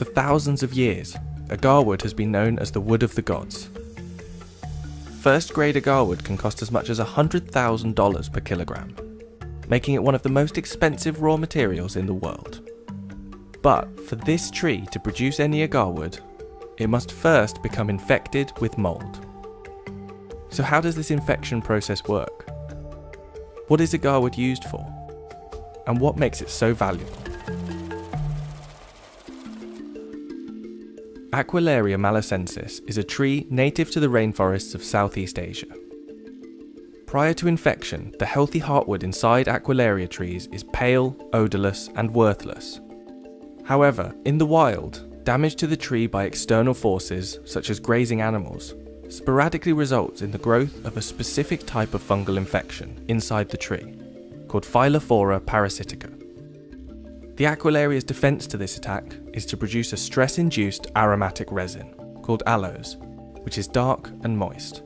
For thousands of years, Agarwood has been known as the wood of the gods. First-grade Agarwood can cost as much as $100,000 per kilogram, making it one of the most expensive raw materials in the world. But for this tree to produce any Agarwood, it must first become infected with mold. So how does this infection process work? What is Agarwood used for? And what makes it so valuable? Aquilaria malacensis is a tree native to the rainforests of Southeast Asia. Prior to infection, the healthy heartwood inside Aquilaria trees is pale, odourless, and worthless. However, in the wild, damage to the tree by external forces, such as grazing animals, sporadically results in the growth of a specific type of fungal infection inside the tree, called Phylophthora parasitica. The Aquilaria's defense to this attack is to produce a stress-induced aromatic resin, called aloes, which is dark and moist.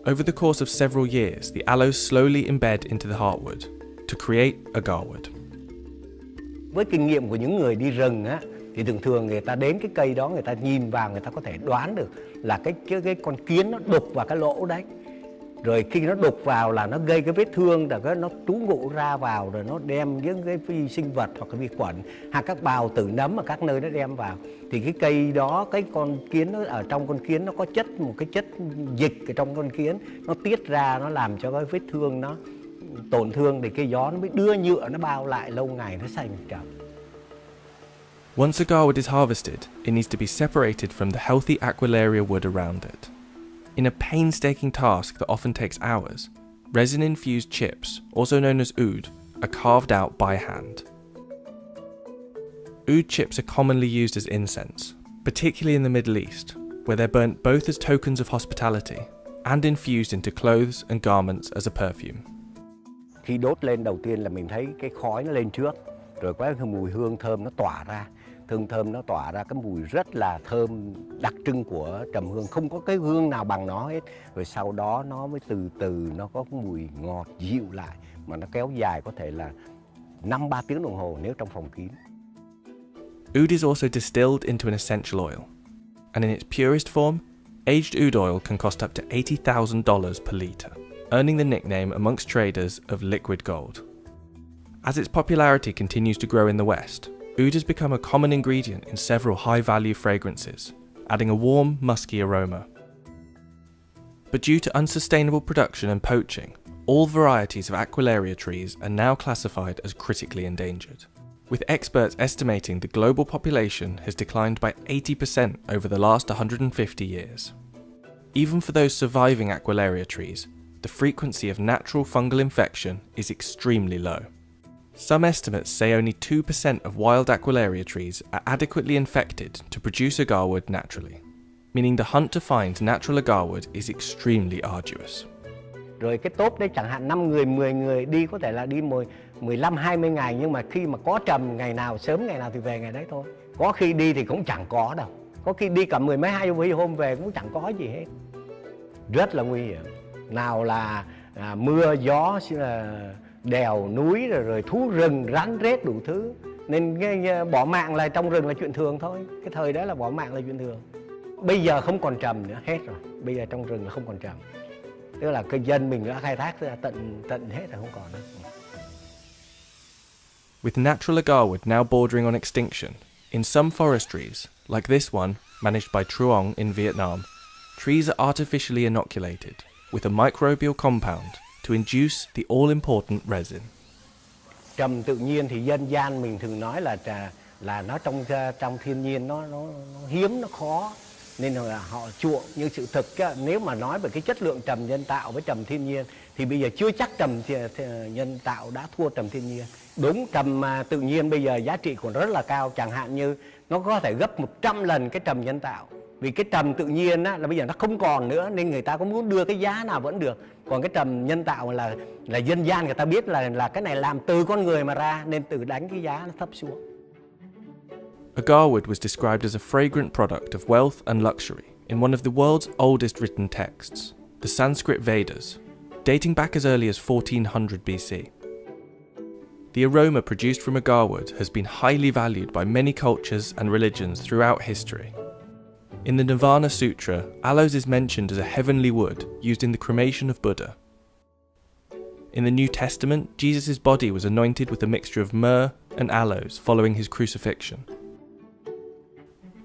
Over the course of several years, the aloes slowly embed into the heartwood to create Agarwood. Với kinh nghiệm của những người đi rừng á, thì thường người ta đến cái cây đó, người ta nhìn vào, người ta có thể đoán được là cái con kiến nó đục vào cái lỗ đấy. Rồi khi nó đục vào là nó gây cái vết thương, rồi nó trú ngụ ra vào, rồi nó đem những cái vi sinh vật hoặc là vi khuẩn hoặc các bào tử nấm ở các nơi nó đem vào. Thì cái cây đó, cái con kiến nó ở trong con kiến nó có một cái chất dịch ở trong con kiến, nó tiết ra, nó làm cho cái vết thương nó tổn thương, thì cái gió nó mới đưa nhựa nó bao lại, lâu ngày nó thành trầm. Once Agarwood is harvested, it needs to be separated from the healthy Aquilaria wood around it. In a painstaking task that often takes hours, resin-infused chips, also known as oud, are carved out by hand. Oud chips are commonly used as incense, particularly in the Middle East, where they're burnt both as tokens of hospitality and infused into clothes and garments as a perfume. Khi đốt lên đầu tiên là mình thấy cái khói nó lên trước, rồi có cái mùi hương thơm nó tỏa ra. Thơm nó tỏa ra cái mùi rất là thơm đặc trưng của trầm hương, không có cái hương nào bằng nó hết. Rồi sau đó nó mới từ từ nó có mùi ngọt dịu lại, mà nó kéo dài có thể là 5-3 tiếng đồng hồ nếu trong phòng kín. Oud is also distilled into an essential oil, and in its purest form, aged oud oil can cost up to $80,000 per litre, earning the nickname amongst traders of liquid gold. As its popularity continues to grow in the West, oud has become a common ingredient in several high-value fragrances, adding a warm, musky aroma. But due to unsustainable production and poaching, all varieties of Aquilaria trees are now classified as critically endangered, with experts estimating the global population has declined by 80% over the last 150 years. Even for those surviving Aquilaria trees, the frequency of natural fungal infection is extremely low. Some estimates say only 2% of wild Aquilaria trees are adequately infected to produce Agarwood naturally, meaning the hunt to find natural Agarwood is extremely arduous. Rồi cái tốp đấy chẳng hạn 5 người, 10 người đi có thể là đi 15-20 ngày, nhưng mà khi mà có trầm ngày nào, sớm ngày nào thì về ngày đấy thôi. Có khi đi thì cũng chẳng có đâu. Có khi đi cả 10 mấy 20 hôm về cũng chẳng có gì hết. Rất là nguy hiểm. Nào là mưa, gió, đèo, núi, rồi thú rừng, rắn rết đủ thứ. Nên bỏ mạng là trong rừng là chuyện thường thôi. Cái thời đó là bỏ mạng là chuyện thường. Bây giờ không còn trầm nữa, hết rồi. Bây giờ trong rừng là không còn trầm. Tức là cái dân mình đã khai thác tận hết là không còn nữa. With natural Agarwood now bordering on extinction, in some forestries, like this one managed by Truong in Vietnam, trees are artificially inoculated with a microbial compound to induce the all-important resin. Trầm tự nhiên thì dân gian mình thường nói là nó trong thiên nhiên nó hiếm, nó khó, nên là họ chuộng. Nhưng sự thực nếu mà nói về cái chất lượng trầm nhân tạo với trầm thiên nhiên thì bây giờ chưa chắc trầm nhân tạo đã thua trầm thiên nhiên. Đúng, trầm tự nhiên bây giờ giá trị còn rất là cao, chẳng hạn như nó có thể gấp 100 lần cái trầm nhân tạo. Vì cái trầm tự nhiên là bây giờ nó không còn nữa, nên người ta có muốn đưa cái giá nào vẫn được. Còn cái trầm nhân tạo là dân gian người ta biết là cái này làm từ con người mà ra, nên tự đánh cái giá nó thấp xuống. Agarwood was described as a fragrant product of wealth and luxury in one of the world's oldest written texts, the Sanskrit Vedas, dating back as early as 1400 BC. the aroma produced from agarwood has been highly valued by many cultures and religions throughout history. In the Nirvana Sutra, aloes is mentioned as a heavenly wood used in the cremation of Buddha. In the New Testament, Jesus' body was anointed with a mixture of myrrh and aloes following his crucifixion.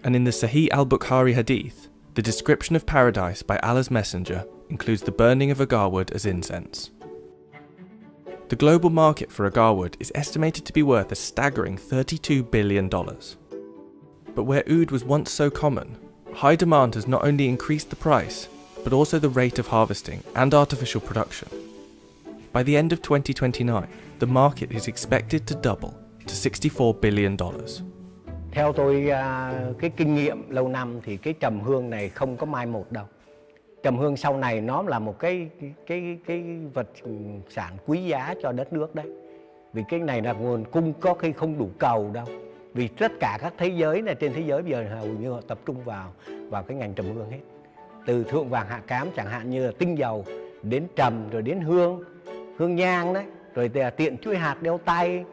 And in the Sahih al-Bukhari hadith, the description of paradise by Allah's messenger includes the burning of agarwood as incense. The global market for agarwood is estimated to be worth a staggering $32 billion. But where oud was once so common, high demand has not only increased the price, but also the rate of harvesting and artificial production. By the end of 2029, the market is expected to double to $64 billion. Theo tôi cái kinh nghiệm lâu năm thì cái trầm hương này không có mai một đâu. Trầm hương sau này nó là một cái vật sản quý giá cho đất nước đấy. Vì cái này là nguồn cung có khi không đủ cầu đâu. Vì tất cả các thế giới này trên thế giới bây giờ hầu như họ tập trung vào cái ngành trầm hương hết. Từ thượng vàng hạ cám chẳng hạn như là tinh dầu đến trầm rồi đến hương nhang đấy, rồi tiện chuỗi hạt đeo tay,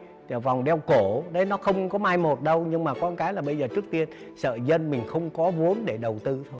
vòng đeo cổ đấy, nó không có mai một đâu. Nhưng mà có cái là bây giờ trước tiên sợ dân mình không có vốn để đầu tư thôi.